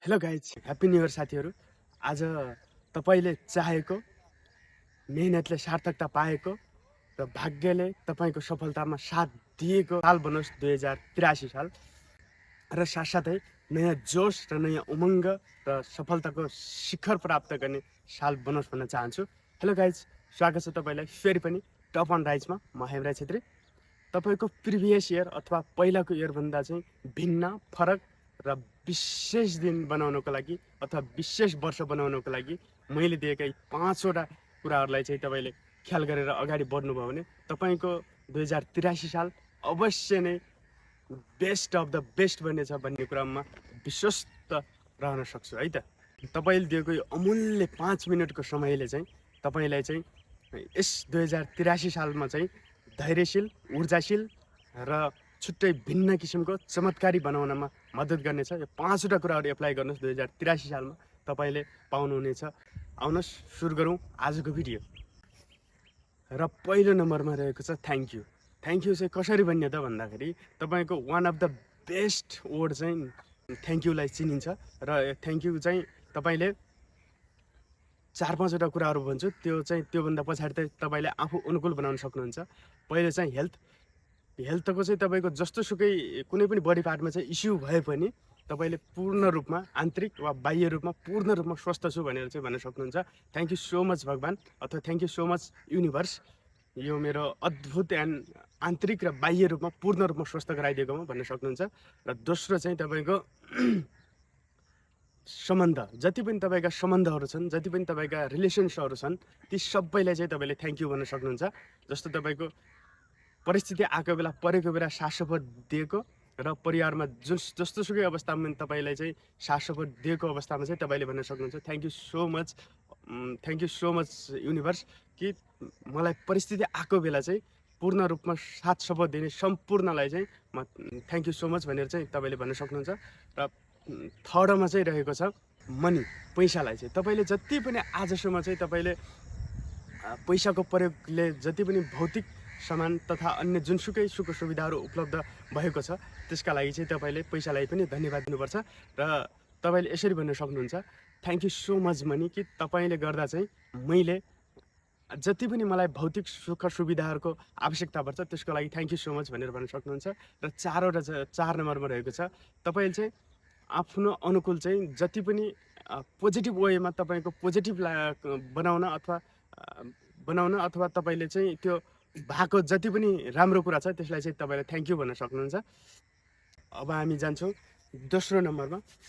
Hello guys, happy new year साथीहरू। आज तपाईँले चाहेको, मेहनतले सार्थकता पाएको र भाग्यले तपाईँको सफलतामा साथ दिएको साल बनोस् 2083 साल। र साथसाथै नयाँ जोस र नयाँ उमङ्ग र सफलताको शिखर प्राप्त गर्ने साल बनोस् भन्न चाहन्छु। हेलो गाइज, स्वागत छ तपाईँलाई फेरि पनि टप अन राइजमा। म हेमराज छेत्री। तपाईँको प्रिभियस इयर अथवा पहिलाको इयरभन्दा चाहिँ भिन्न, फरक र विशेष दिन बनाउनको लागि अथवा विशेष वर्ष बनाउनको लागि मैले दिएका यी 5वटा कुराहरूलाई चाहिँ तपाईँले ख्याल गरेर अगाडि बढ्नुभयो भने तपाईँको 2083 साल अवश्य नै बेस्ट अफ द बेस्ट बन्नेछ भन्ने कुरामा विश्वस्त रहन सक्छु है त। तपाईँले दिएको यो अमूल्य 5 मिनटको समयले चाहिँ तपाईँलाई चाहिँ यस 2083 सालमा चाहिँ धैर्यशील, ऊर्जाशील र छुट्टै भिन्न किसिमको चमत्कारी बनाउनमा मद्दत गर्नेछ। यो 5वटा कुराहरू एप्लाई गर्नुहोस् 2083 सालमा, तपाईँले पाउनुहुनेछ। आउनुहोस् सुरु गरौँ आजको भिडियो। र पहिलो नम्बरमा रहेको छ थ्याङ्क यू। थ्याङ्क यू चाहिँ कसरी बन्यो त भन्दाखेरि तपाईँको one of the best word चाहिँ थ्याङ्क युलाई चिनिन्छ। र थ्याङ्क यू चाहिँ तपाईँले 4-5वटा कुराहरू भन्छु, त्यो चाहिँ त्योभन्दा पछाडि चाहिँ तपाईँले आफू अनुकूल बनाउन सक्नुहुन्छ। पहिलो चाहिँ हेल्थको चाहिँ तपाईँको जस्तोसुकै कुनै पनि बडी पार्टमा चाहिँ इस्यु भए पनि तपाईँले पूर्ण रूपमा आन्तरिक वा बाह्य रूपमा पूर्ण रूपमा स्वस्थ छु भनेर चाहिँ भन्न सक्नुहुन्छ। थ्याङ्क यू सो मच भगवान्, अथवा thank you so much universe, यो मेरो अद्भुत एन्ड आन्तरिक र बाह्य रूपमा पूर्ण रूपमा स्वस्थ गराइदिएकोमा भन्न सक्नुहुन्छ। र दोस्रो चाहिँ तपाईँको सम्बन्ध, जति पनि तपाईँका सम्बन्धहरू छन्, जति पनि तपाईँका रिलेसन्सहरू छन्, ती सबैलाई चाहिँ तपाईँले थ्याङ्क यू भन्न सक्नुहुन्छ। जस्तो तपाईँको परिस्थिति आएको बेला, परेको बेला साथ सपोर्ट दिएको र परिवारमा जस्तोसुकै अवस्थामा तपाईँलाई चाहिँ साथ सपोर्ट दिएको अवस्थामा चाहिँ तपाईँले भन्न सक्नुहुन्छ thank you so much, thank you so much universe, कि मलाई परिस्थिति आएको बेला चाहिँ पूर्ण रूपमा साथ सपोर्ट दिने सम्पूर्णलाई चाहिँ म थ्याङ्क यू सो मच भनेर चाहिँ तपाईँले भन्न सक्नुहुन्छ। र थर्डमा चाहिँ रहेको छ मनी, पैसालाई चाहिँ तपाईँले जति पनि आजसम्म चाहिँ तपाईँले पैसाको प्रयोगले जति पनि भौतिक सामान तथा अन्य जुनसुकै सुख सुविधाहरू उपलब्ध भएको छ, त्यसका लागि चाहिँ तपाईँले पैसालाई पनि धन्यवाद दिनुपर्छ। र तपाईँले यसरी भन्न सक्नुहुन्छ thank you so much money, कि तपाईँले गर्दा चाहिँ मैले जति पनि मलाई भौतिक सुख सुविधाहरूको आवश्यकता पर्छ त्यसको लागि थ्याङ्क यू सो मच भनेर भन्न सक्नुहुन्छ। र 4 नम्बरमा रहेको छ तपाईँले चाहिँ आफ्नो अनुकूल चाहिँ जति पनि पोजिटिभ वेमा तपाईँको पोजिटिभ बनाउन अथवा तपाईँले चाहिँ त्यो भएको जति पनि राम्रो कुरा छ त्यसलाई चाहिँ तपाईँले थ्याङ्क यू भन्न सक्नुहुन्छ। अब हामी जान्छौँ दोस्रो नम्बरमा।